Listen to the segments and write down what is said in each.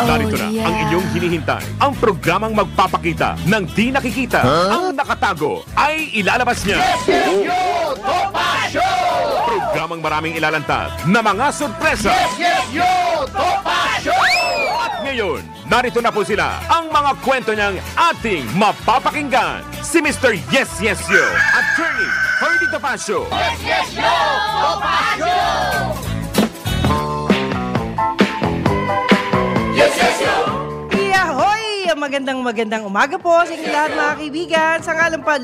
Narito na ang inyong hinihintay. Ang programang magpapakita ng di nakikita. Ang nakatago ay ilalabas niya. Programang maraming ilalantad na mga sorpresa. At ngayon, narito na po sila. Ang mga kwento niyang ating mapapakinggan. Si Mr. Yes Yes Yo, Attorney Ferdy Topacio. Yes Yes Yo, Topacio! Yes Yes Yo! Yahoy! Magandang umaga po sa inyong lahat mga kaibigan. Sa ngalan pa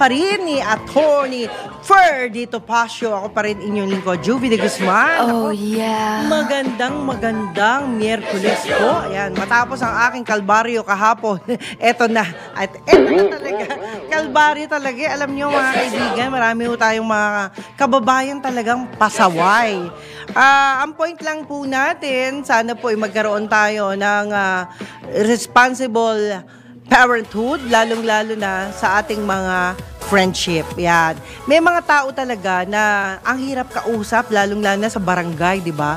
rin ni Attorney Ferdy Topacio. Ako pa rin inyong lingkod, Juvie de Guzman. Oh, yeah. Magandang Miyerkules po. Ayan, matapos ang aking kalbaryo kahapon. Eto na. At eto na talaga. Kalbaryo talaga. Alam nyo mga kaibigan, marami po tayong mga kababayan talagang pasaway. Ang point lang po natin, sana po ay magkaroon tayo ng responsible parenthood, lalong-lalo na sa ating mga friendship. Yan. May mga tao talaga na ang hirap kausap, lalong-lalo na sa barangay, di ba?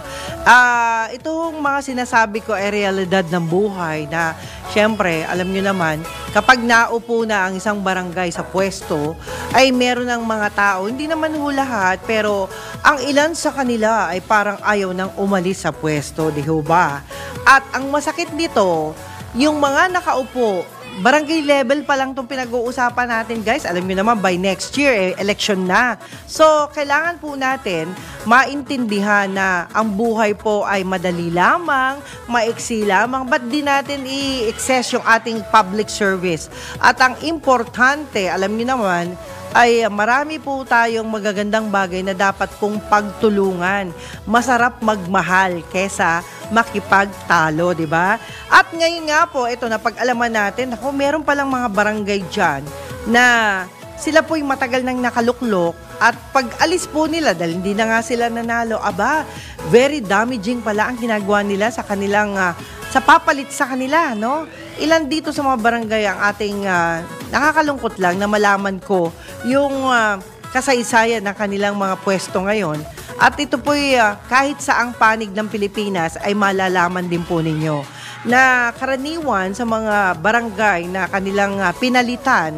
Itong mga sinasabi ko ay realidad ng buhay na, syempre, alam nyo naman, kapag naupo na ang isang barangay sa pwesto, ay meron ng mga tao, hindi naman ho lahat, pero ang ilan sa kanila ay parang ayaw nang umalis sa pwesto, di ho ba? At ang masakit nito, yung mga nakaupo, barangay level pa lang itong pinag-uusapan natin, guys. Alam niyo naman, by next year, election na. So, kailangan po natin maintindihan na ang buhay po ay madali lamang, maiksi lamang. Ba't di natin i-excess yung ating public service? At ang importante, alam niyo naman, ay marami po tayong magagandang bagay na dapat kong pagtulungan. Masarap magmahal kesa makipagtalo, di ba? At ngayon nga po, ito na pag-alaman natin, ako, meron palang mga barangay dyan na sila po'y matagal nang nakaluklok at pag alis po nila, dahil hindi na nga sila nanalo, very damaging pala ang ginagawa nila sa kanilang, sa papalit sa kanila, no? Ilan dito sa mga barangay ang ating nakakalungkot lang na malaman ko yung kasaysayan ng kanilang mga pwesto ngayon. At ito po'y kahit saang panig ng Pilipinas ay malalaman din po ninyo na karaniwan sa mga barangay na kanilang pinalitan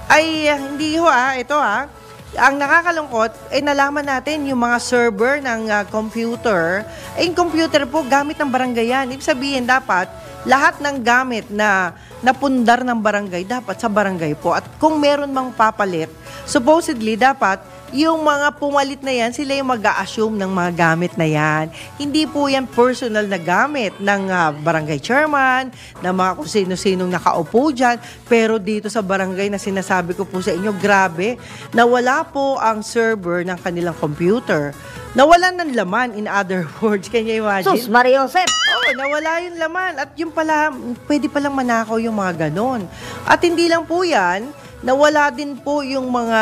ay hindi ho ang nakakalungkot ay nalaman natin yung mga server ng computer. Yung computer po gamit ng barangay yan. Ibig sabihin dapat lahat ng gamit na napundar ng barangay dapat sa barangay po. At kung meron mang papalit, supposedly dapat yung mga pumalit na yan, sila yung mag-a-assume ng mga gamit na yan. Hindi po yan personal na gamit ng barangay chairman, ng mga kung sino-sinong nakaupo dyan. Pero dito sa barangay na sinasabi ko po sa inyo, grabe, nawala po ang server ng kanilang computer. Nawalan ng laman, in other words. Can you imagine? Sus, Maria Josep! Oo, nawala yung laman. At yung pala, pwede palang manakaw yung mga ganon. At hindi lang po yan, nawala din po yung mga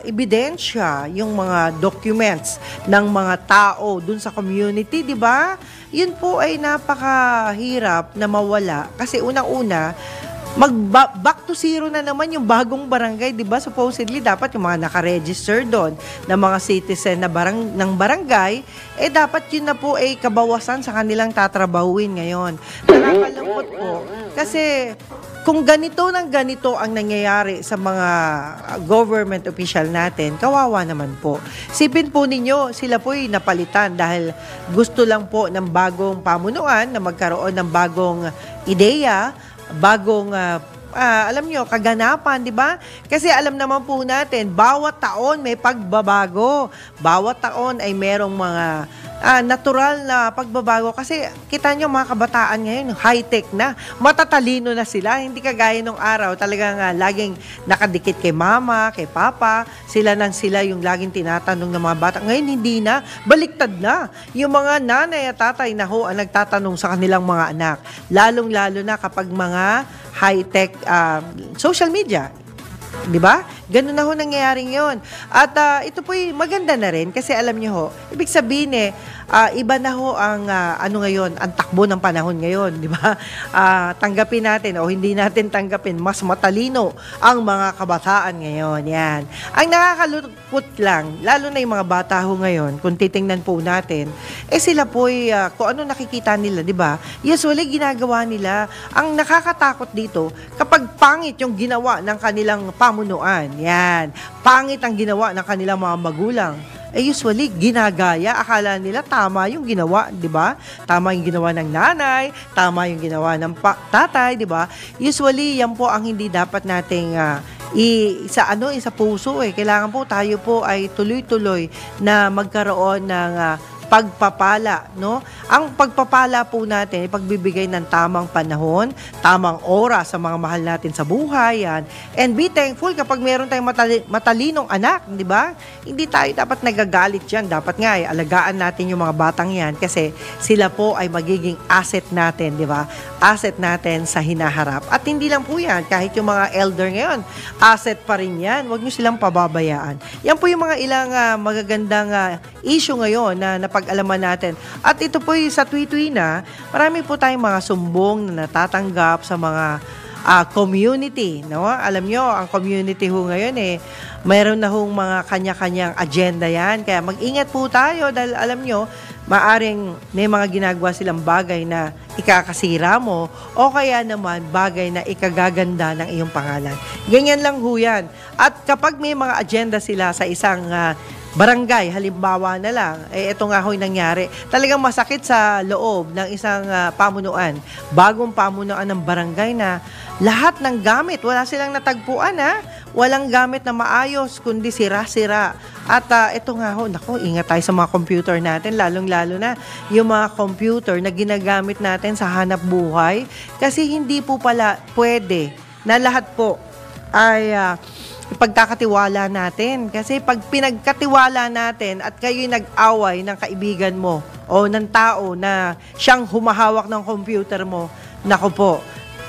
ebidensya, yung mga documents ng mga tao dun sa community, di ba? Yun po ay napakahirap na mawala. Kasi unang-una, back to zero na naman yung bagong barangay, di ba? Supposedly, dapat yung mga nakaregister doon na mga citizen na ng barangay, dapat yun na po ay kabawasan sa kanilang tatrabahuin ngayon. Nakakalungkot po. Kasi kung ganito ang nangyayari sa mga government official natin, kawawa naman po. Sipin po ninyo, sila po'y napalitan dahil gusto lang po ng bagong pamunuan na magkaroon ng bagong ideya, bagong alam nyo, kaganapan, di ba? Kasi alam naman po natin, bawat taon may pagbabago. Bawat taon ay merong mga natural na pagbabago. Kasi kita nyo mga kabataan ngayon, high-tech na. Matatalino na sila. Hindi kagaya nung araw. Talagang laging nakadikit kay mama, kay papa. Sila yung laging tinatanong ng mga bata. Ngayon hindi na. Baliktad na. Yung mga nanay at tatay na ho ang nagtatanong sa kanilang mga anak. Lalong-lalo na kapag mga high-tech social media. Di ba? Ganun na ho nangyayari yun. At ito po'y maganda na rin kasi alam niyo ho, ibig sabihin iba na ho ang ano ngayon, ang takbo ng panahon ngayon, di ba? Tanggapin natin o hindi natin tanggapin, mas matalino ang mga kabataan ngayon. Yan. Ang nakakalungkot lang, lalo na yung mga bata ho ngayon, kung titingnan po natin, sila po kung ano nakikita nila, di ba? Usually ginagawa nila. Ang nakakatakot dito, kapag pangit yung ginawa ng kanilang pamunuan, yan, pangit ang ginawa ng kanilang mga magulang, usually ginagaya, akala nila tama yung ginawa, di ba? Tama yung ginawa ng nanay, tama yung ginawa ng tatay, di ba? Usually yan po ang hindi dapat nating sa puso Kailangan po tayo po ay tuloy-tuloy na magkaroon ng pagpapala, no? Ang pagpapala po natin, pagbibigay ng tamang panahon, tamang oras sa mga mahal natin sa buhay, yan. And be thankful kapag meron tayong matalinong anak, di ba? Hindi tayo dapat nagagalit yan. Dapat nga, alagaan natin yung mga batang yan kasi sila po ay magiging asset natin, di ba? Asset natin sa hinaharap. At hindi lang po yan, kahit yung mga elder ngayon, asset pa rin yan. Huwag nyo silang pababayaan. Yan po yung mga ilang magagandang issue ngayon na napag-alaman natin. At ito po sa twi-twi na, marami po tayong mga sumbong na natatanggap sa mga community. No? Alam nyo, ang community ho ngayon mayroon na hong mga kanya-kanyang agenda yan. Kaya mag-ingat po tayo dahil alam nyo, maaring may mga ginagawa silang bagay na ikakasira mo o kaya naman bagay na ikagaganda ng iyong pangalan. Ganyan lang ho yan. At kapag may mga agenda sila sa isang barangay, halimbawa na lang, ito nga ho'y nangyari. Talagang masakit sa loob ng isang pamunuan, bagong pamunuan ng barangay na lahat ng gamit, wala silang natagpuan walang gamit na maayos, kundi sira-sira. At ito nga ho, ingat tayo sa mga computer natin, lalong-lalo na yung mga computer na ginagamit natin sa hanap buhay, kasi hindi po pala pwede na lahat po ay ipagkakatiwala natin. Kasi pag pinagkatiwala natin at kayo'y nag-away ng kaibigan mo o ng tao na siyang humahawak ng computer mo, naku po,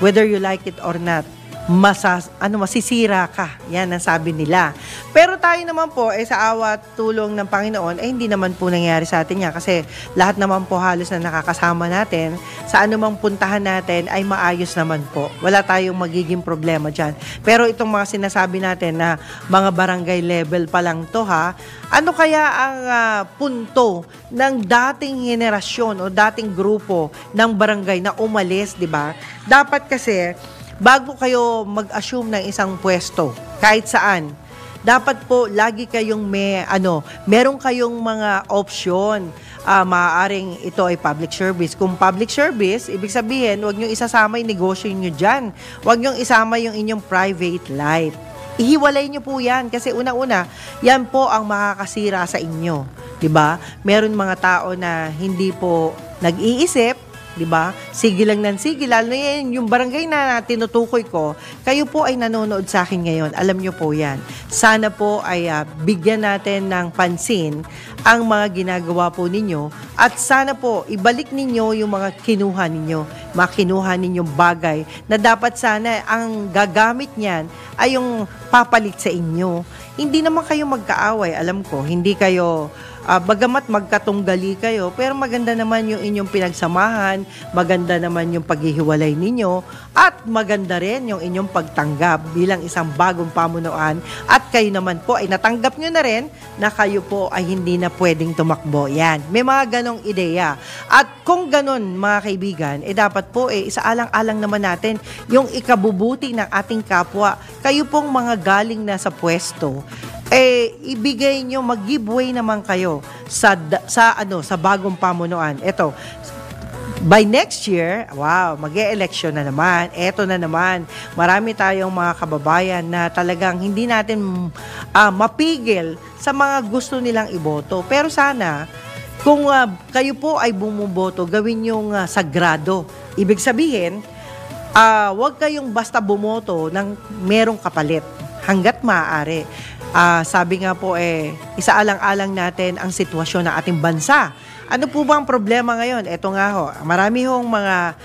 whether you like it or not, masisira ka. Yan ang sabi nila. Pero tayo naman po, sa awat tulong ng Panginoon, hindi naman po nangyari sa atin yan. Kasi lahat naman po halos na nakakasama natin, sa anumang puntahan natin, ay maayos naman po. Wala tayong magiging problema dyan. Pero itong mga sinasabi natin na mga barangay level pa lang to ano kaya ang punto ng dating henerasyon o dating grupo ng barangay na umalis, di ba? Dapat kasi, bago kayo mag-assume ng isang pwesto, kahit saan, dapat po lagi kayong meron kayong mga option. Maaaring ito ay public service. Kung public service, ibig sabihin, huwag nyo isasama yung negosyo nyo dyan. Huwag nyo isama yung inyong private life. Ihiwalay nyo po yan kasi una-una, yan po ang makakasira sa inyo. Diba? Meron mga tao na hindi po nag-iisip, diba? Sige lang ng sige. Lalo na yan, yung barangay na tinutukoy ko, kayo po ay nanonood sa akin ngayon. Alam nyo po yan. Sana po ay bigyan natin ng pansin ang mga ginagawa po ninyo at sana po ibalik ninyo yung mga kinuha ninyo. Mga kinuha ninyong bagay na dapat sana ang gagamit niyan ay yung papalit sa inyo. Hindi naman kayo magkaaway. Alam ko, hindi kayo bagamat magkatunggali kayo, pero maganda naman yung inyong pinagsamahan, maganda naman yung paghihiwalay ninyo, at maganda rin yung inyong pagtanggap bilang isang bagong pamunuan, at kayo naman po ay natanggap nyo na rin na kayo po ay hindi na pwedeng tumakbo. Yan. May mga ganong ideya. At kung ganon, mga kaibigan, dapat po isaalang-alang naman natin yung ikabubuti ng ating kapwa. Kayo pong mga galing na sa pwesto, ibigay nyo, mag-giveaway naman kayo sa bagong pamunuan. Ito, by next year, mag-e-election na naman. Eto na naman, marami tayong mga kababayan na talagang hindi natin mapigil sa mga gusto nilang iboto. Pero sana, kung kayo po ay bumuboto, gawin yung sagrado. Ibig sabihin, huwag kayong basta bumoto ng merong kapalit hanggat maaari. Sabi nga po isaalang-alang natin ang sitwasyon ng ating bansa. Ano po ba ang problema ngayon? Ito nga ho, marami hong mga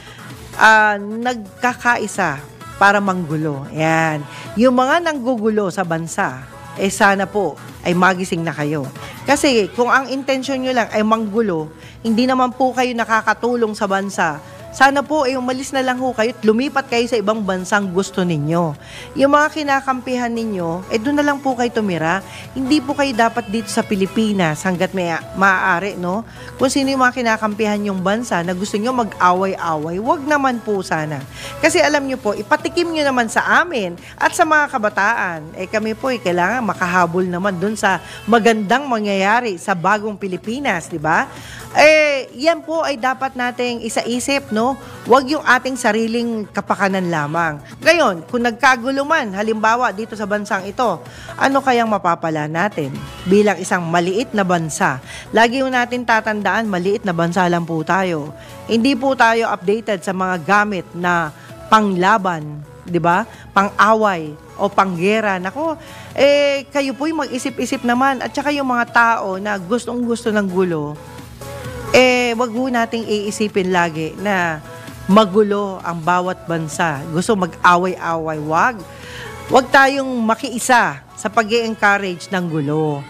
nagkakaisa para manggulo. Yan. Yung mga nanggugulo sa bansa, sana po ay magising na kayo. Kasi kung ang intensyon nyo lang ay manggulo, hindi naman po kayo nakakatulong sa bansa. Sana po ay umalis na lang ho kayo at lumipat kayo sa ibang bansang gusto ninyo. Yung mga kinakampihan ninyo, doon na lang po kayo tumira. Hindi po kayo dapat dito sa Pilipinas hanggat may maaari, no? Kung sino yung mga kinakampihan yung bansa na gusto nyo mag-away-away, wag naman po sana. Kasi alam nyo po, ipatikim nyo naman sa amin at sa mga kabataan. Kami po kailangan makahabol naman dun sa magandang mangyayari sa bagong Pilipinas, di ba? Yan po ay dapat nating isa-isip, no? Huwag yung ating sariling kapakanan lamang. Ngayon, kung nagkagulo man, halimbawa dito sa bansang ito, ano kayang mapapala natin bilang isang maliit na bansa? Lagi yung natin tatandaan, maliit na bansa lang po tayo. Hindi po tayo updated sa mga gamit na panglaban, di ba? Pang-away o panggera. Nako, kayo po'y mag-isip-isip naman. At saka yung mga tao na gustong-gusto ng gulo, wag ho nating iisipin lagi na magulo ang bawat bansa. Gusto mag-away-away. Wag tayong makiisa sa pag-i-encourage ng gulo.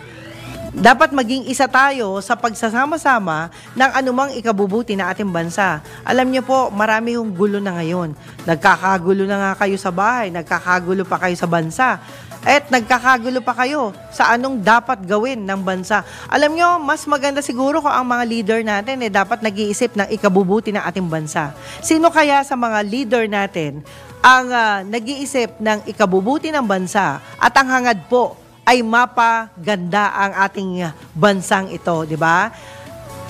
Dapat maging isa tayo sa pagsasama-sama ng anumang ikabubuti na ating bansa. Alam niyo po, marami hong gulo na ngayon. Nagkakagulo na nga kayo sa bahay, nagkakagulo pa kayo sa bansa. At nagkakagulo pa kayo sa anong dapat gawin ng bansa. Alam nyo, mas maganda siguro kung ang mga leader natin dapat nag-iisip ng ikabubuti ng ating bansa. Sino kaya sa mga leader natin ang nag-iisip ng ikabubuti ng bansa at ang hangad po ay mapaganda ang ating bansang ito, di ba?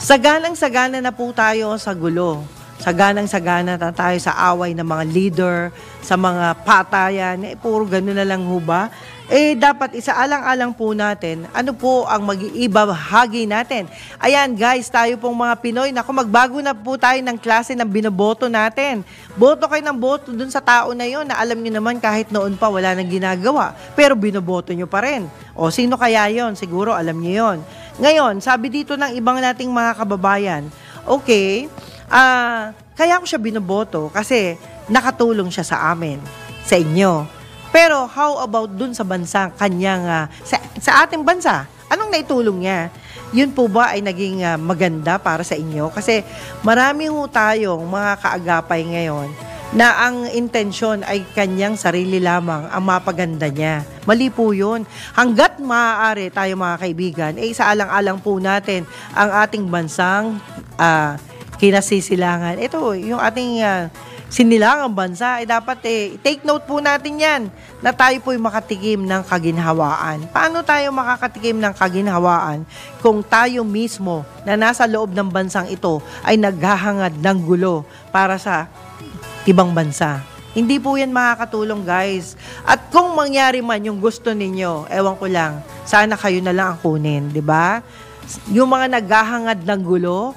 Saganang-sagana na po tayo sa gulo. Saganang-sagana na tayo sa away ng mga leader, sa mga patayan, puro gano'n na lang ho ba? Dapat isaalang-alang po natin, ano po ang mag-iibahagi natin. Ayan guys, tayo pong mga Pinoy, naku, magbago na po tayo ng klase ng binoboto natin. Boto kayo ng boto dun sa tao na yon na alam nyo naman kahit noon pa wala nang ginagawa, pero binoboto nyo pa rin. O sino kaya yon? Siguro alam nyo yon. Ngayon, sabi dito ng ibang nating mga kababayan, okay, kaya ko siya binoboto kasi nakatulong siya sa amin, sa inyo. Pero how about dun sa bansa kanyang, sa ating bansa? Anong naitulong niya? Yun po ba ay naging maganda para sa inyo? Kasi marami ho tayong mga kaagapay ngayon na ang intensyon ay kanyang sarili lamang ang mapaganda niya. Mali po yun. Hanggat maaari tayo mga kaibigan, isaalang-alang po natin ang ating bansang kinasisilangan. Ito, yung ating sinilangang bansa, dapat take note po natin yan na tayo po'y makatikim ng kaginhawaan. Paano tayo makakatikim ng kaginhawaan kung tayo mismo na nasa loob ng bansang ito ay naghahangad ng gulo para sa ibang bansa? Hindi po yan makakatulong, guys. At kung mangyari man yung gusto ninyo, ewan ko lang, sana kayo na lang ang kunin, di ba? Yung mga naghahangad ng gulo,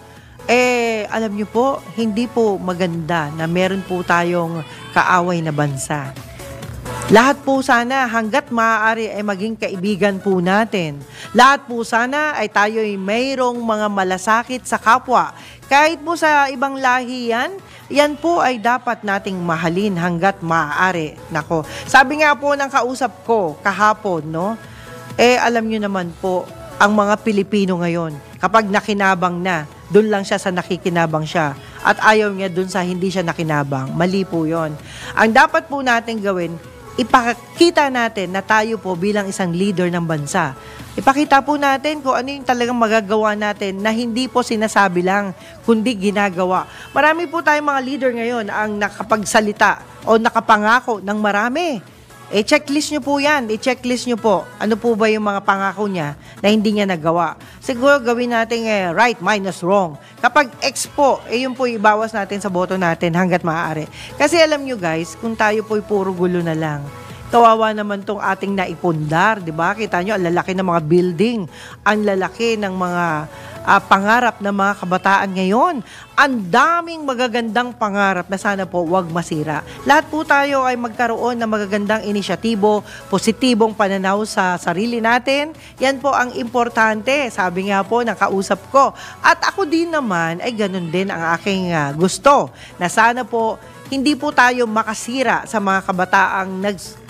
alam niyo po, hindi po maganda na meron po tayong kaaway na bansa. Lahat po sana, hanggat maaari ay maging kaibigan po natin. Lahat po sana ay tayo ay mayroong mga malasakit sa kapwa. Kahit po sa ibang lahi yan po ay dapat nating mahalin hanggat maaari. Nako, sabi nga po ng kausap ko kahapon, no? Alam niyo naman po, ang mga Pilipino ngayon, kapag nakinabang na, doon lang siya sa nakikinabang siya. At ayaw niya doon sa hindi siya nakinabang. Mali po yon. Ang dapat po natin gawin, ipakita natin na tayo po bilang isang leader ng bansa. Ipakita po natin kung ano yung talagang magagawa natin na hindi po sinasabi lang, kundi ginagawa. Marami po tayong mga leader ngayon ang nakapagsalita o nakapangako ng marami. Checklist nyo po yan. I-checklist nyo po. Ano po ba yung mga pangako niya na hindi niya nagawa? Siguro gawin natin right minus wrong. Kapag X po, yun po ibawas natin sa boto natin hanggat maaari. Kasi alam nyo guys, kung tayo po'y puro gulo na lang, kawawa naman tong ating naipundar, di ba? Kita nyo, ang lalaki ng mga building, ang lalaki ng mga pangarap ng mga kabataan ngayon. Ang daming magagandang pangarap na sana po wag masira. Lahat po tayo ay magkaroon ng magagandang inisyatibo, positibong pananaw sa sarili natin. Yan po ang importante, sabi nga po ng kausap ko. At ako din naman ay ganun din ang aking gusto, na sana po hindi po tayo makasira sa mga kabataang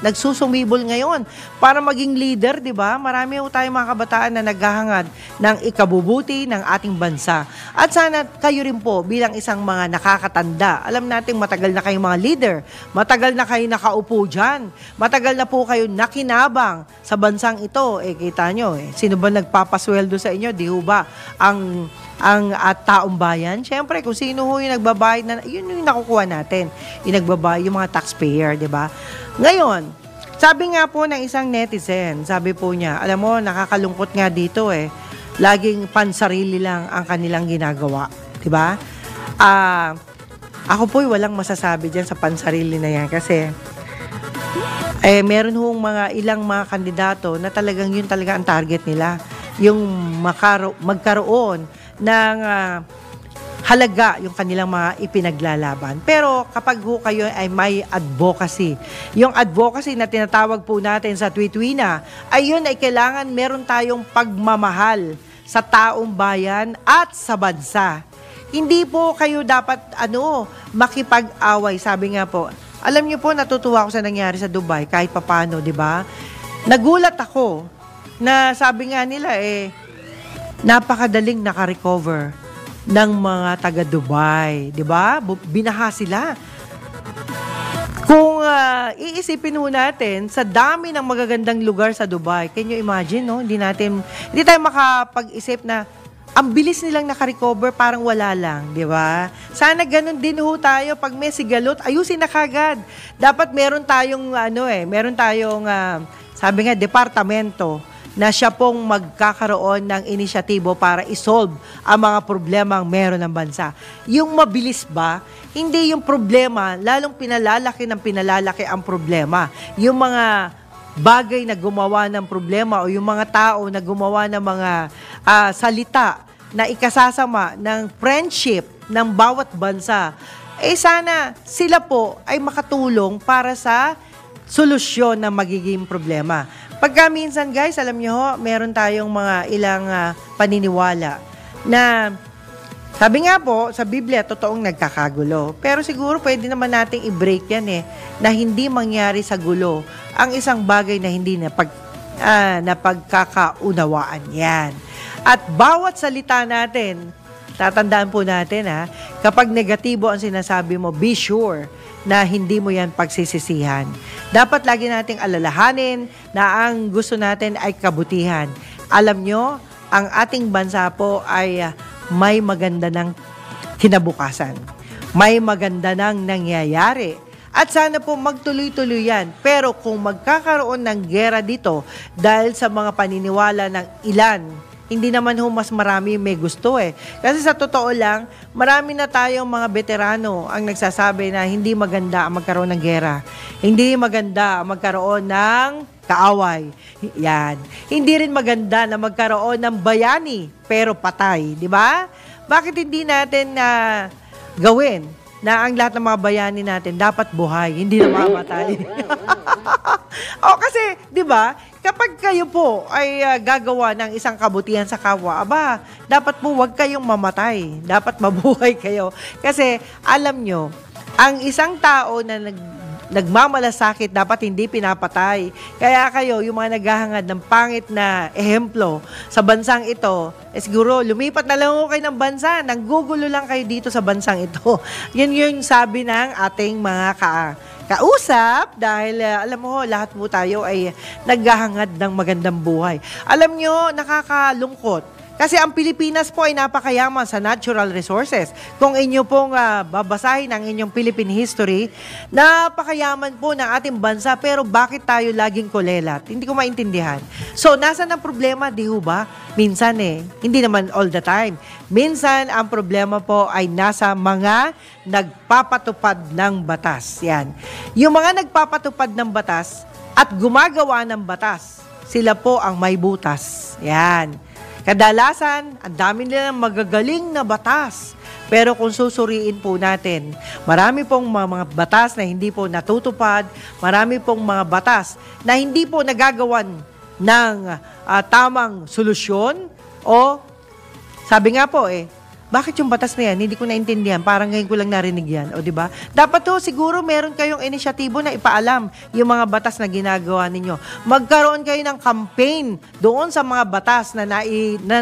nagsusumibol ngayon para maging leader, di ba? Marami po tayong mga kabataan na naghahangad ng ikabubuti ng ating bansa. At sana kayo rin po bilang isang mga nakakatanda. Alam natin matagal na kayong mga leader, matagal na kayo nakaupo dyan, matagal na po kayo nakinabang sa bansang ito. Kita nyo, sino ba nagpapasweldo sa inyo? Di ho ba ang taong bayan? Siyempre, kung sino ho yung nagbabayad na, yun yung nakukuha natin. Yung nagbabayad, yung mga taxpayer, di ba? Ngayon, sabi nga po ng isang netizen, sabi po niya, alam mo, nakakalungkot nga dito laging pansarili lang ang kanilang ginagawa. Di ba? Ako po'y walang masasabi dyan sa pansarili na yan kasi meron hong ilang mga kandidato na talagang yun talaga ang target nila. Yung magkaroon ng halaga yung kanilang mga ipinaglalaban. Pero kapag kayo ay may advocacy, yung advocacy na tinatawag po natin sa Twitwina, ay yun ay kailangan meron tayong pagmamahal sa taong bayan at sa bansa. Hindi po kayo dapat makipag-away. Sabi nga po, alam niyo po, natutuwa ako sa nangyari sa Dubai kahit papano, di ba? Nagulat ako na sabi nga nila napakadaling naka-recover ng mga taga-Dubai, di ba? Binaha sila. Kung iisipin ho natin, sa dami ng magagandang lugar sa Dubai, can you imagine, no? Hindi tayo makapag-isip na ang bilis nilang naka-recover, parang wala lang, di ba? Sana ganun din ho tayo. Pag may sigalot, ayusin na kagad. Dapat meron tayong, sabi nga, departamento na siya pong magkakaroon ng inisyatibo para isolve ang mga problemang meron ng bansa. Yung mabilis ba? Hindi yung problema, lalong pinalalaki ang problema. Yung mga bagay na gumawa ng problema o yung mga tao na gumawa ng mga salita na ikasasama ng friendship ng bawat bansa, sana sila po ay makatulong para sa solusyon ng magiging problema. Pagka minsan guys, alam nyo ho, meron tayong mga ilang paniniwala na sabi nga po sa Biblia, totoong nagkakagulo. Pero siguro pwede naman nating i-break yan na hindi mangyari sa gulo ang isang bagay na hindi napagkakaunawaan yan. At bawat salita natin, tatandaan po natin kapag negatibo ang sinasabi mo, be sure na hindi mo yan pagsisisihan. Dapat lagi nating alalahanin na ang gusto natin ay kabutihan. Alam nyo, ang ating bansa po ay may maganda ng kinabukasan. May maganda ng nangyayari. At sana po magtuloy-tuloy yan. Pero kung magkakaroon ng gera dito dahil sa mga paniniwala ng ilan, hindi naman mas marami may gusto Kasi sa totoo lang, marami na tayong mga veterano ang nagsasabi na hindi maganda ang magkaroon ng gera. Hindi maganda ang magkaroon ng kaaway. Yan. Hindi rin maganda na magkaroon ng bayani pero patay, di ba? Bakit hindi natin gawin na ang lahat ng mga bayani natin dapat buhay, hindi na mamatay? Kasi, di ba, kapag kayo po ay gagawa ng isang kabutihan sa kapwa, dapat po huwag kayong mamatay. Dapat mabuhay kayo. Kasi, alam nyo, ang isang tao na nagmamalasakit, dapat hindi pinapatay. Kaya kayo, yung mga naghahangad ng pangit na ehemplo sa bansang ito, siguro lumipat na lang kayo ng bansa, nanggugulo lang kayo dito sa bansang ito. Yun yung sabi ng ating mga kausap dahil alam mo, lahat mo tayo ay naghahangad ng magandang buhay. Alam nyo, nakakalungkot. Kasi ang Pilipinas po ay napakayaman sa natural resources. Kung inyo pong babasahin ang inyong Philippine history, napakayaman po ng ating bansa, pero bakit tayo laging kulelat? Hindi ko maintindihan. So, nasaan ang problema? Di ho ba? Minsan hindi naman all the time. Minsan, ang problema po ay nasa mga nagpapatupad ng batas. Yan. Yung mga nagpapatupad ng batas at gumagawa ng batas, sila po ang may butas. Yan. Kadalasan, ang dami nilang magagaling na batas. Pero kung susuriin po natin, marami pong mga batas na hindi po natutupad, marami pong mga batas na hindi po nagagawan ng tamang solusyon o sabi nga po bakit yung batas na yan, hindi ko naintindihan, parang ngayon ko lang narinig yan, o di ba? Dapat to, siguro meron kayong inisyatibo na ipaalam yung mga batas na ginagawa ninyo. Magkaroon kayo ng campaign doon sa mga batas na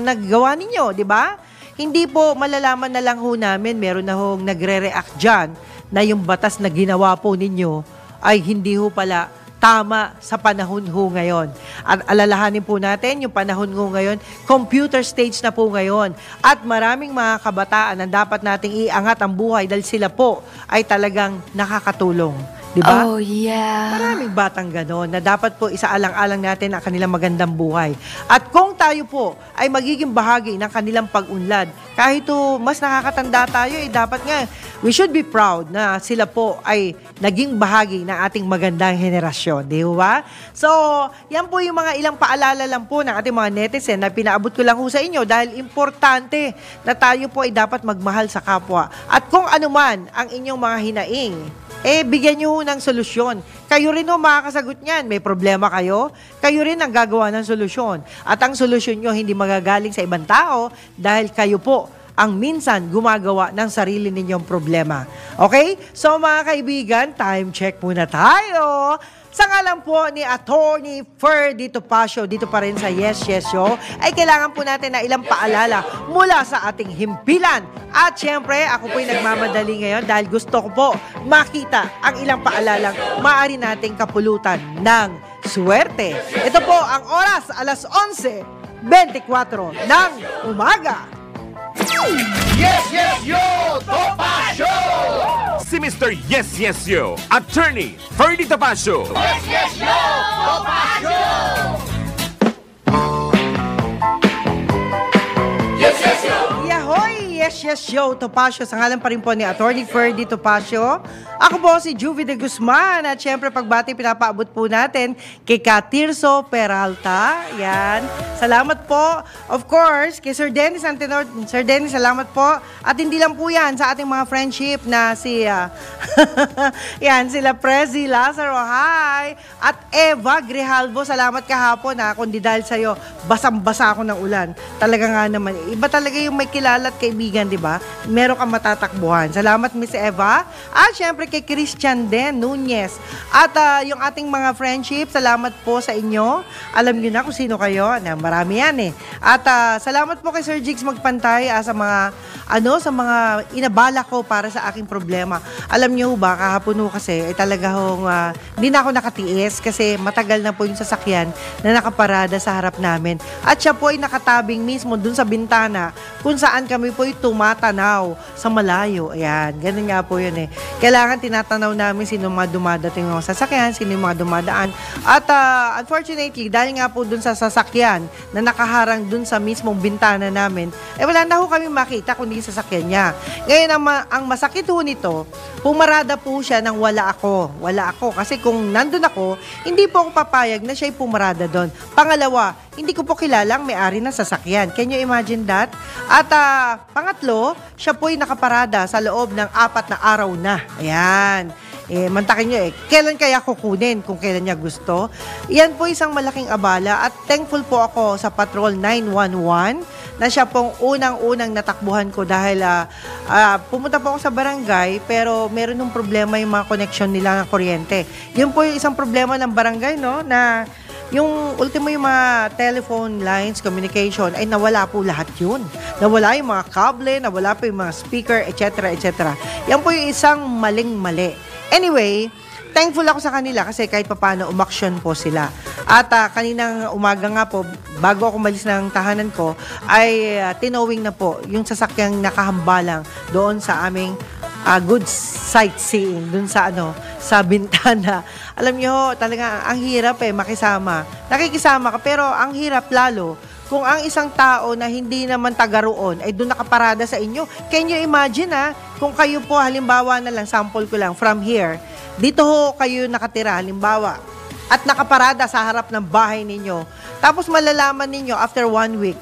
naggawa ninyo, di ba? Hindi po malalaman na lang ho namin, meron na hong nagre-react dyan na yung batas na ginawa po ninyo ay hindi ho pala tama sa panahon ho ngayon. At alalahanin po natin, yung panahon ho ngayon, computer stage na po ngayon. At maraming mga kabataan ang dapat nating iangat ang buhay dahil sila po ay talagang nakakatulong. Diba? Oh, yeah. Maraming batang gano'n na dapat po isaalang-alang natin ang kanilang magandang buhay. At kung tayo po ay magiging bahagi ng kanilang pag-unlad, kahit mas nakakatanda tayo, dapat nga, we should be proud na sila po ay naging bahagi ng ating magandang henerasyon. Di ba? So, yan po yung mga ilang paalala lang po ng ating mga netizen na pinaabot ko lang ho sa inyo dahil importante na tayo po ay dapat magmahal sa kapwa. At kung ano man ang inyong mga hinaing, bigyan nyo ng solusyon. Kayo rin makakasagot niyan. May problema kayo, kayo rin ang gagawa ng solusyon. At ang solusyon nyo hindi magagaling sa ibang tao dahil kayo po ang minsan gumagawa ng sarili ninyong problema. Okay? So mga kaibigan, time check muna tayo. Sa ngalan po ni Attorney Ferdy Topacio, dito pa rin sa Yes Yes Show, ay kailangan po natin na ilang paalala mula sa ating himpilan. At syempre, ako po'y nagmamadali ngayon dahil gusto ko po makita ang ilang paalalang maaari nating kapulutan ng swerte. Ito po ang oras, alas 11:24 ng umaga. Yes, yes, yo! Topacio! Si Mr. Yes Yes Yo, Attorney Ferdy Topacio. Yes, yes, yo! Topacio! Yes, yes, yo! Yahoy! Yes, yes, yo! Topacio. Sa ngalan pa rin po ni Attorney Ferdy Topacio. Ako po si Juvie de Guzman. At syempre, pagbati, pinapaabot po natin kay Katirso Peralta. Yan. Salamat po. Of course, kay Sir Dennis Antenor. Sir Dennis, salamat po. At hindi lang po yan sa ating mga friendship na si... yan, sila Prezi Lazaro. Hi! At Eva Grijalvo, salamat kahapon ha. Kundi dahil sa'yo, basang-basa ako ng ulan. Talaga nga naman. Iba talaga yung may kilala at kaibigan, di ba? Meron kang matatakbuhan. Salamat, Miss Eva. At syempre, kay Christian Den Nunez. At yung ating mga friendship, salamat po sa inyo. Alam niyo na kung sino kayo. Marami yan eh. At salamat po kay Sir Jigs Magpantay sa mga inabala ko para sa aking problema. Alam niyo ba, kahapon kasi talaga hindi na ako nakatiis kasi matagal na po yung sasakyan na nakaparada sa harap namin. At siya po ay nakatabing mismo dun sa bintana kung saan kami po ay tumatanaw sa malayo. Ayan, ganun nga po yun eh. Kailangan tinatanaw namin sino mga dumadating ng sasakyan, sino yung mga dumadaan. At unfortunately, dahil nga po dun sa sasakyan na nakaharang dun sa mismong bintana namin, wala na ho kami makita kundi yung sasakyan niya. Ngayon, ang masakit ho nito, pumarada po siya nang wala ako. Wala ako. Kasi kung nandun ako, hindi po ako papayag na siya'y pumarada doon. Pangalawa, hindi ko po kilalang may-ari ng sasakyan. Can you imagine that? At pangatlo, siya po'y nakaparada sa loob ng 4 na araw na. Ayan. Mantakin nyo kailan kaya kukunin kung kailan niya gusto? Yan po isang malaking abala at thankful po ako sa Patrol 911 na siya pong unang-unang natakbuhan ko dahil pumunta po ako sa barangay pero meron ng problema yung mga connection nila ng kuryente. Yun po yung isang problema ng barangay, no, na yung ultimo yung mga telephone lines, communication, ay nawala po lahat yun. Nawala yung mga kable, nawala po yung mga speaker, etc. etc. Yan po yung isang maling-mali. Anyway, thankful ako sa kanila kasi kahit papaano umaksyon po sila. At kaninang umaga nga po, bago ako malis ng tahanan ko, ay tinowing na po yung sasakyang nakahambalang doon sa aming good sightseeing, doon sa sa bintana. Alam niyo, talaga ang hirap makisama. Nakikisama ka, pero ang hirap lalo kung ang isang tao na hindi naman taga roon ay doon nakaparada sa inyo. Can you imagine kung kayo po, halimbawa na lang, sample ko lang, from here, dito ho kayo nakatira, halimbawa, at nakaparada sa harap ng bahay ninyo. Tapos malalaman ninyo after 1 week,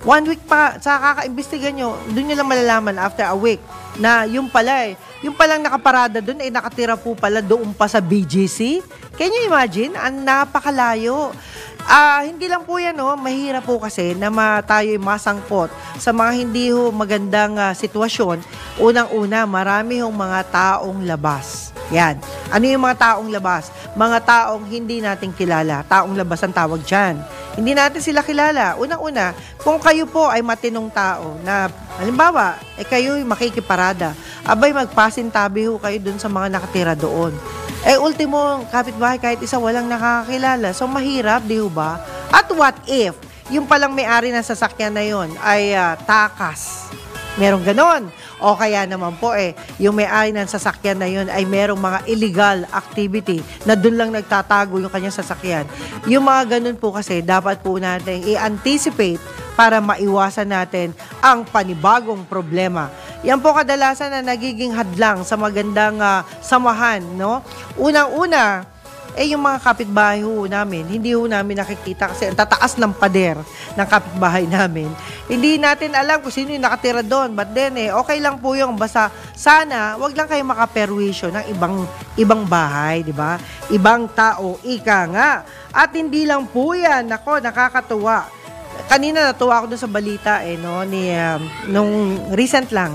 1 week pa sa kakaimbestiga nyo, doon nyo lang malalaman after a week na yung pala yung palang nakaparada doon ay nakatira po pala doon pa sa BGC. Can you imagine? Ang napakalayo. Hindi lang po yan, mahirap po kasi na tayo'y masangkot sa mga hindi magandang sitwasyon. Unang-una, marami mga taong labas. Yan. Ano yung mga taong labas? Mga taong hindi natin kilala. Taong labas ang tawag dyan. Hindi natin sila kilala. Unang-una, kung kayo po ay matinong tao na, halimbawa, kayo'y makikiparada, abay magpasintabi kayo dun sa mga nakatira doon. Ultimo, kapitbahay kahit isa walang nakakakilala. So, mahirap, di ba? At what if, yung palang may-ari ng sasakyan na yon ay takas? Merong ganon. O kaya naman po yung may-ari ng sasakyan na yun ay merong mga illegal activity na doon lang nagtatago yung kanyang sasakyan. Yung mga ganun po kasi dapat po natin i-anticipate para maiwasan natin ang panibagong problema. Yan po kadalasan na nagiging hadlang sa magandang samahan, no? Unang-una, yung mga kapitbahay namin, hindi namin nakikita kasi ang tataas ng pader ng kapitbahay namin. Hindi natin alam kung sino yung nakatira doon. But then, okay lang po yung basta sana, wag lang kayo makaperwisyo ng ibang bahay, di ba? Ibang tao, ika nga. At hindi lang po yan, ako, nakakatuwa. Kanina natuwa ako doon sa balita, nung recent lang.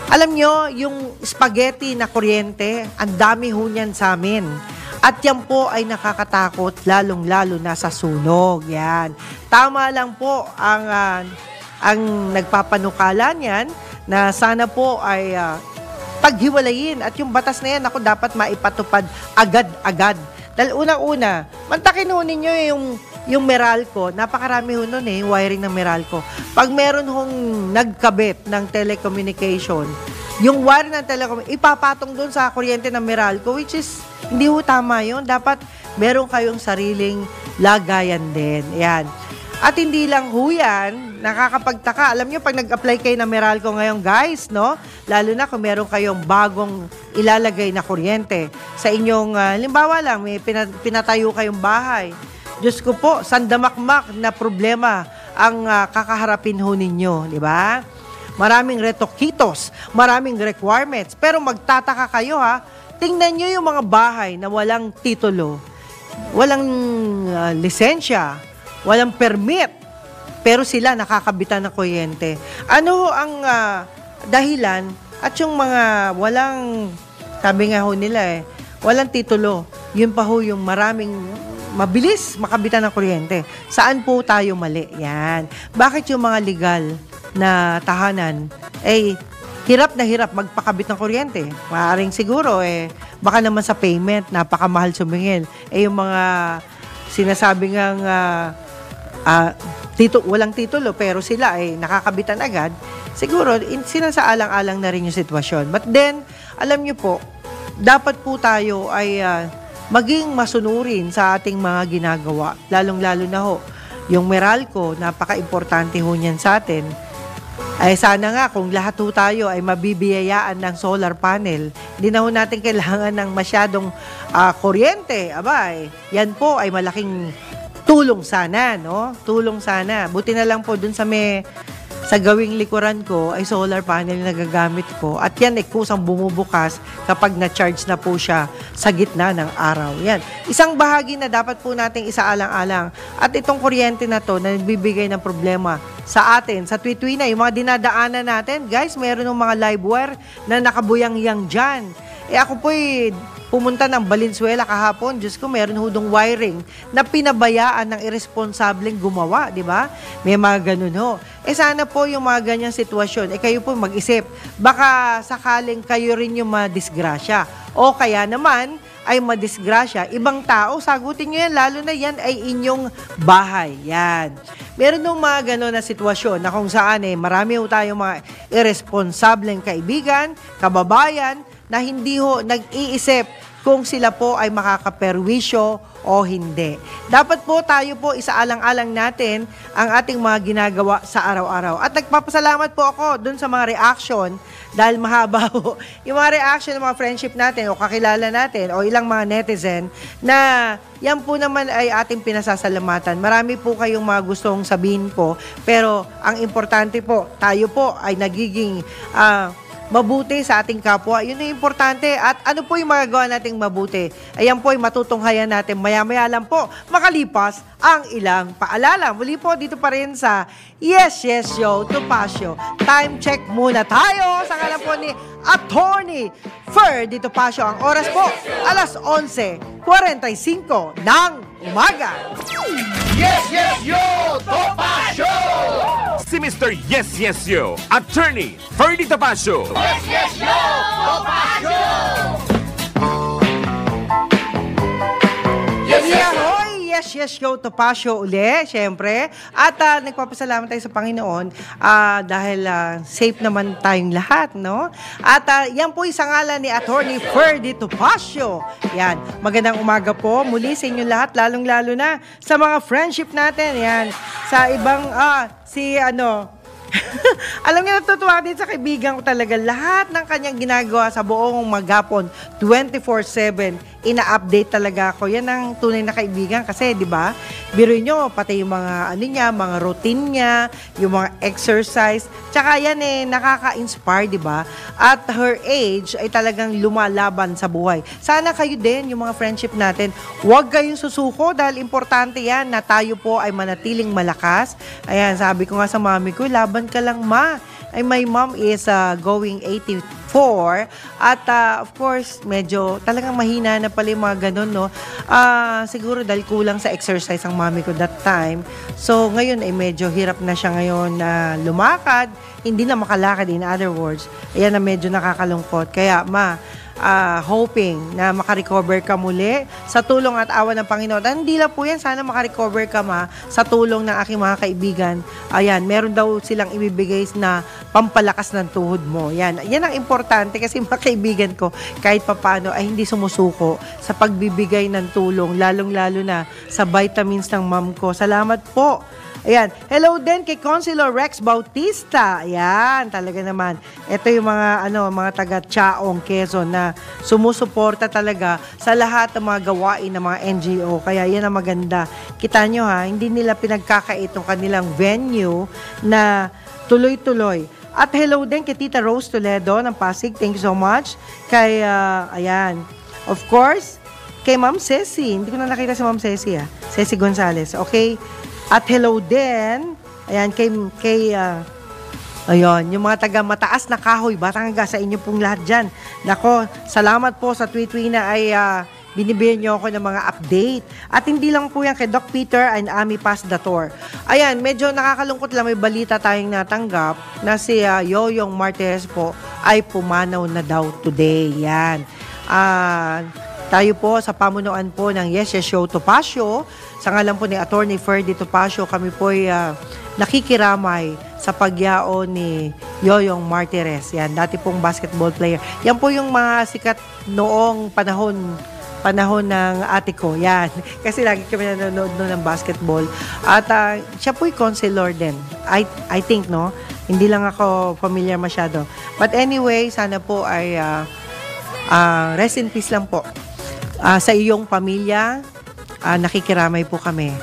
Alam nyo, yung spaghetti na kuryente, ang dami niyan sa amin. At yan po ay nakakatakot, lalong-lalo na sa sunog. Yan. Tama lang po ang nagpapanukala niyan na sana po ay paghiwalayin. At yung batas na yan, ako dapat maipatupad agad-agad. Dahil unang-una, mantakin ninyo yung Meralco. Napakarami nun yung wiring ng Meralco. Pag meron nagkabit ng telecommunication, yung wire ng telecom, ipapatong doon sa kuryente ng Meralco, which is, hindi tama yun. Dapat meron kayong sariling lagayan din. Yan. At hindi lang yan, nakakapagtaka. Alam nyo, pag nag-apply kayo ng Meralco ngayon, guys, no? Lalo na kung meron kayong bagong ilalagay na kuryente sa inyong, limbawa lang, may pinatayo kayong bahay. Diyos ko po, sandamakmak na problema ang kakaharapin ninyo, di ba? Maraming retokitos, maraming requirements. Pero magtataka kayo tingnan nyo yung mga bahay na walang titulo, walang lisensya, walang permit, pero sila nakakabitan ng kuryente. Ano ang dahilan? At yung mga walang, sabi nga nila walang titulo, yun pa yung maraming mabilis makabitan ng kuryente. Saan po tayo mali? Yan. Bakit yung mga legal na tahanan hirap na hirap magpakabit ng kuryente? Maaaring siguro baka naman sa payment napakamahal sumingil. Yung mga sinasabi ngang walang titulo pero sila nakakabitan agad, siguro sinasaalang-alang na rin yung sitwasyon. But then, alam nyo po, dapat po tayo ay maging masunurin sa ating mga ginagawa. Lalong-lalo na yung Meralco, napaka-importante niyan sa atin. Sana nga kung lahat tayo ay mabibiyayaan ng solar panel, hindi na natin kailangan ng masyadong kuryente. Yan po ay malaking tulong sana, no? Tulong sana. Buti na lang po dun sa gawing likuran ko ay solar panel na nagagamit ko. At yan kusang bumubukas kapag na-charge na po siya sa gitna ng araw. Yan. Isang bahagi na dapat po nating isaalang-alang. At itong kuryente na to na nagbibigay ng problema sa atin, sa tuwi-tuwi na, yung mga dinadaanan natin, guys, meron ng mga live wire na nakabuyang-yang dyan. Ako po'y pumunta ng Valenzuela kahapon, Diyos ko, meron hudong wiring na pinabayaan ng irresponsableng gumawa, di ba? May mga ganun sana po yung mga ganyang sitwasyon, kayo po mag-isip, baka sakaling kayo rin yung madisgrasya. O kaya naman, ay madisgrasya, ibang tao, sagutin nyo yan, lalo na yan ay inyong bahay. Yan. Meron nung mga gano'n na sitwasyon na kung saan marami tayong mga irresponsableng kaibigan, kababayan, na hindi ho nag-iisip kung sila po ay makakaperwisyo o hindi. Dapat po tayo po isaalang-alang natin ang ating mga ginagawa sa araw-araw. At nagpapasalamat po ako dun sa mga reaction dahil mahaba ho yung mga reaction ng mga friendship natin o kakilala natin o ilang mga netizen na yan po naman ay ating pinasasalamatan. Marami po kayong mga gustong sabihin po, pero ang importante po, tayo po ay nagiging mabuti sa ating kapwa. Yun yung importante. At ano po yung magagawa nating mabuti? Ayan po yung matutunghayan natin. Maya-maya lang po makalipas ang ilang paalala. Muli po dito pa rin sa Yes, Yes Yo, Topacio. Time check muna tayo sa ngalan po ni Attorney Fer Dito Topacio. Ang oras po, alas 11:45 ng umaga. Yes, yes, yo! Topacio! Si Mr. Yes, Yes, Yo, Attorney Ferdy Topacio. Yes, yes, yo! Topacio! Yes, yes, yo! Yahoy! Yes, Yes Yo, Topacio uli, syempre. At nagpapasalamat tayo sa Panginoon dahil safe naman tayong lahat, no? At yan po isang ngalan ni Attorney Ferdy Topacio. Yan, magandang umaga po muli sa inyo lahat, lalong-lalo na sa mga friendship natin. Yan, sa ibang, alam niyo, natutuwa din sa kaibigan ko talaga. Lahat ng kanyang ginagawa sa buong maghapon, 24/7, ina-update talaga ako. Yan ang tunay na kaibigan kasi, di ba? Biruin nyo, pati yung mga, mga routine niya, yung mga exercise. Tsaka yan nakaka-inspire, di ba? At her age ay talagang lumalaban sa buhay. Sana kayo din, yung mga friendship natin, huwag kayong susuko dahil importante yan na tayo po ay manatiling malakas. Ayan, sabi ko nga sa mami ko, laban ka lang, ma. Ay, my mom is going 84 at of course, medyo talagang mahina na pala yung mga ganun, no? Siguro dahil kulang sa exercise ang mami ko that time. So, ngayon ay medyo hirap na siya ngayon na lumakad, hindi na makalakad, in other words. Ayan na medyo nakakalungkot. Kaya, ma, hoping na makarecover ka muli sa tulong at awa ng Panginoon. At hindi lang po yan, sana makarecover ka, ma, sa tulong ng aking mga kaibigan. Ayan, meron daw silang ibibigay na pampalakas ng tuhod mo. Yan ang importante kasi mga kaibigan ko, kahit papano ay hindi sumusuko sa pagbibigay ng tulong, lalong-lalo na sa vitamins ng mom ko. Salamat po. Ayan. Hello din kay Consular Rex Bautista. Ayan, talaga naman. Ito yung mga taga Chaong, Quezon na sumusuporta talaga sa lahat ng mga gawain ng mga NGO. Kaya yan ang maganda. Kita nyo hindi nila pinagkakait ng kanilang venue na tuloy-tuloy. At hello din kay Tita Rose Toledo ng Pasig. Thank you so much. Kay, ayan, of course, kay Ma'am Ceci. Hindi ko na nakita si Ma'am Ceci, Ceci Gonzalez. Okay? At hello din, ayan, ayun, yung mga taga Mataas na Kahoy, Batangas, sa inyo pong lahat dyan. Nako, salamat po sa tweet na ay binibigyan nyo ako ng mga update. At hindi lang po yan kay Doc Peter and Ami Pasdator. Ayan, medyo nakakalungkot lang, may balita tayong natanggap na si Yoyong Martes po ay pumanaw na daw today. Yan. Tayo po sa pamunuan po ng Yes, Yes Show Topacio, sa ngalan po ni Attorney Ferdy Topacio, kami po ay nakikiramay sa pagyao ni Yoyong Martires. Yan, dati pong basketball player. Yan po yung mga sikat noong panahon ng ate ko. Yan. Kasi lagi kami nanonood ng basketball. At siya po'y counselor din. I think, no? Hindi lang ako familiar masyado. But anyway, sana po ay rest in peace lang po. Sa iyong pamilya, nakikiramay po kami.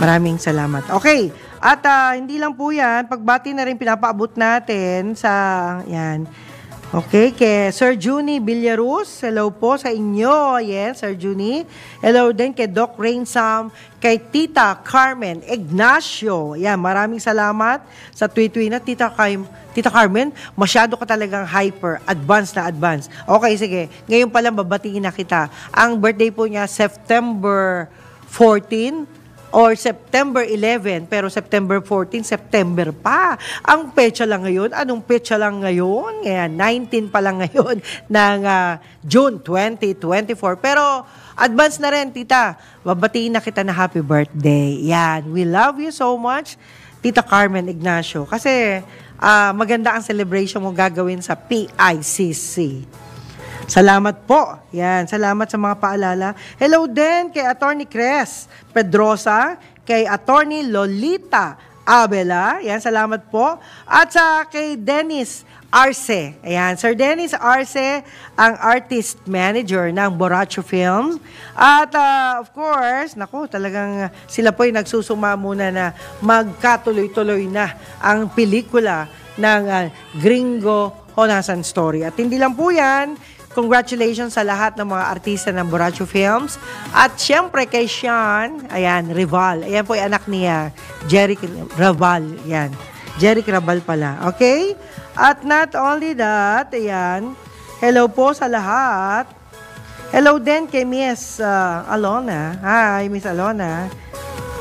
Maraming salamat. Okay. At hindi lang po yan, pagbati na rin pinapaabot natin sa, yan. Okay, kay Sir Junie Villaruz, hello po sa inyo. Yes, Sir Junie. Hello din kay Doc Rainsam, kay Tita Carmen Ignacio. Yan, maraming salamat sa tweet na Tita Carmen, masyado ka talagang hyper, advanced. Okay, sige. Ngayon pa lang babatiin na kita. Ang birthday po niya, September 14 or September 11, pero September 14, September pa. Ang petsa lang ngayon, anong petsa lang ngayon? Ngayon, 19 pa lang ngayon ng June 2024. Pero advance na rin, tita. Babatiin na kita na happy birthday. Yan, we love you so much, Tita Carmen Ignacio. Kasi maganda ang celebration mo gagawin sa PICC. Salamat po. Yan, salamat sa mga paalala. Hello din kay Attorney Cres Pedrosa, kay Attorney Lolita Abela. Yan, salamat po. At sa kay Dennis Arce. Ayan, Sir Dennis Arce, ang artist manager ng Borracho Films. At of course, naku, talagang sila po ay nagsusuma muna na magkatuloy-tuloy na ang pelikula ng Gringo Honasan Story. At hindi lang po yan, congratulations sa lahat ng mga artista ng Borracho Films. At syempre kay Sean, ayan, Rival. Ayan po yung anak niya, Jeric Raval. Yan, Jeric Raval pala. Okay? At not only that, ayan, hello po sa lahat. Hello din kay Miss Alona. Hi, Miss Alona.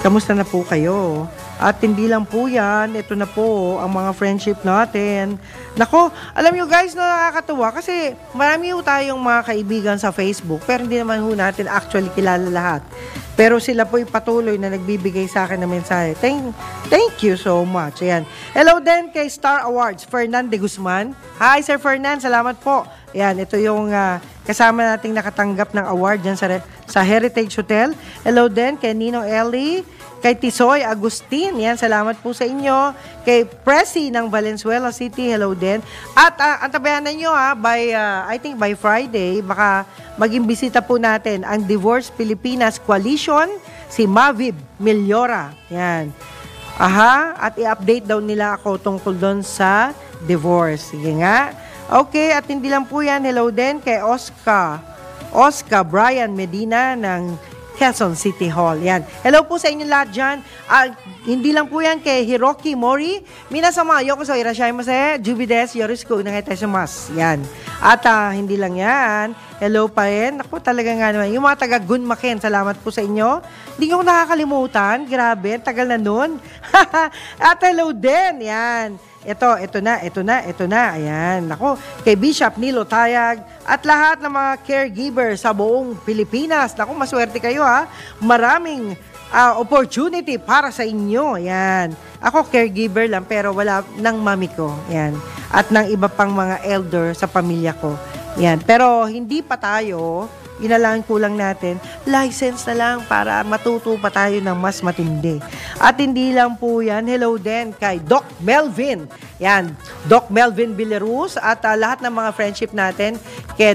Kamusta na po kayo? At hindi lang po yan, ito na po ang mga friendship natin. Nako, alam nyo guys, nakakatuwa kasi marami po tayong mga kaibigan sa Facebook pero hindi naman po natin actually kilala lahat. Pero sila po'y patuloy na nagbibigay sa akin ng mensahe. Thank you so much. Ayan. Hello din kay Star Awards, Fernan de Guzman. Hi, Sir Fernan. Salamat po. Ayan, ito yung kasama nating nakatanggap ng award dyan sa Heritage Hotel. Hello din kay Nino Eli, kay Tisoy Agustin. Yan, salamat po sa inyo. Kay Presi ng Valenzuela City. Hello din. At antabayanan nyo I think by Friday, baka maging bisita po natin ang Divorce Pilipinas Coalition, si Mavib Milyora. Yan. At i-update daw nila ako tungkol doon sa divorce. Sige nga. Okay, at hindi lang po yan. Hello din kay Oscar Brian Medina ng Quezon City Hall. Yan. Hello po sa inyo lahat dyan. Hindi lang po yan kay Hiroki Mori. Minasama, yoko so irashaimase, jubides, yoroshiku onegaitaimasu. Yan. At hindi lang yan. Hello pa rin. Ako talaga nga naman. Yung mga taga Gunmaken, salamat po sa inyo. Hindi ko nakakalimutan. Grabe, tagal na nun. At hello din. Yan. Ito na. Ayan. Ako, kay Bishop Nilo Tayag at lahat ng mga caregiver sa buong Pilipinas. Naku, maswerte kayo Maraming opportunity para sa inyo. Ayan. Ako, caregiver lang pero wala ng mami ko. Ayan. At ng iba pang mga elder sa pamilya ko. Ayan. Pero hindi pa tayo, yun na lang kulang natin, license na lang para matuto pa tayo ng mas matindi. At hindi lang po yan, hello din kay Doc Melvin. Yan, Doc Melvin Villaruz at lahat ng mga friendship natin kay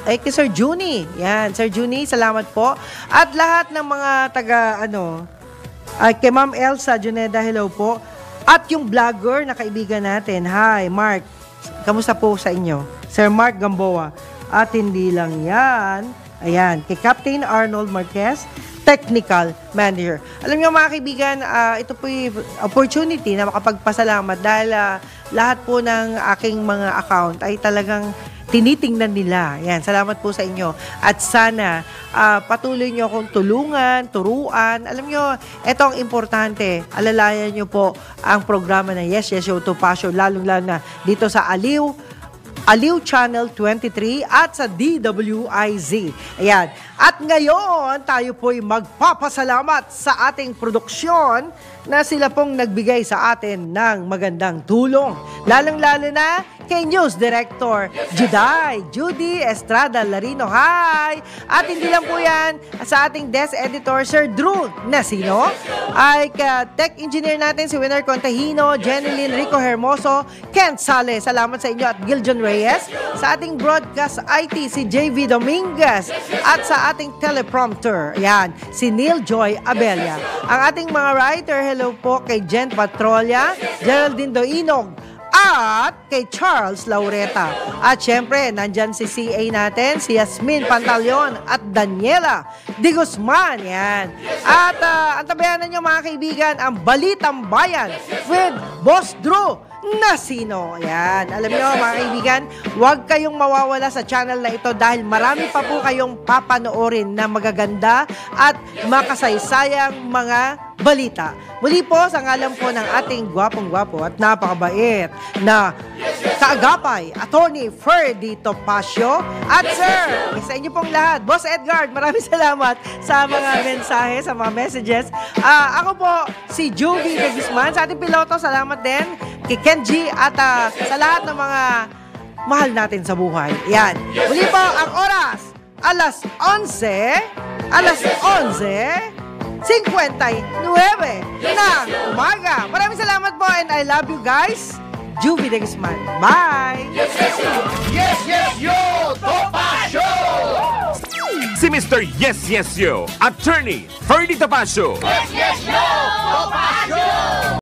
kay Sir Juni. Yan, Sir Juni, salamat po. At lahat ng mga kay Ma'am Elsa Juneda, hello po. At yung vlogger na kaibigan natin, hi Mark, kamusta po sa inyo? Sir Mark Gamboa. At hindi lang yan, ayan, kay Captain Arnold Marquez, Technical Manager. Alam niyo mga kaibigan, ito po yung opportunity na makapagpasalamat dahil lahat po ng aking mga account ay talagang tinitingnan nila. Yan, salamat po sa inyo. At sana patuloy nyo akong tulungan, turuan. Alam nyo, ito ang importante. Alalayan nyo po ang programa ng Yes, Yes, Show Topacio, lalong-lalo na dito sa Aliw Channel 23 at sa DWIZ. Ayan. At ngayon, tayo po'y magpapasalamat sa ating produksyon na sila pong nagbigay sa atin ng magandang tulong. Lalong-lalo na kay News Director Judy Estrada Larino. Hi! At hindi lang po yan sa ating desk editor, Sir Drew Nasino, ay tech engineer natin si Winner Contahino, Jeneline Rico Hermoso, Kent Sale, salamat sa inyo, at Giljon Reyes. Sa ating broadcast IT, si JV Dominguez, at sa ating teleprompter, yan, si Neil Joy Abelia. Ang ating mga writer, hello po kay Jen Patrolia, Geraldine Doinog, at kay Charles Laureta. At syempre, nandyan si CA natin, si Yasmin Pantaleon at Daniela Di Guzman. Yan. At antabayanan nyo mga kaibigan ang Balitang Bayan with Boss Drew Nasino. Yan. Alam nyo mga kaibigan, huwag kayong mawawala sa channel na ito dahil marami pa po kayong papanoorin na magaganda at makasaysayang mga balita. Muli po, sa ngalan po ng ating gwapong-gwapo at napakabait na kaagapay, Attorney Ferdy Topacio. At sir, sa inyo pong lahat, Boss Edgar, maraming salamat sa mga mensahe, sa mga messages. Ako po, si Judy de Guzman. Sa ating piloto, salamat din kay Kenji at sa lahat ng mga mahal natin sa buhay. Yan. Muli po ang oras, alas 11:59 ng umaga. Maraming salamat po and I love you guys. Juvie de Guzman. Bye! Yes, yes, yo! Topacio! Si Mr. Yes, Yes, Yo, Attorney Ferdy Topacio. Yes, yes, yo!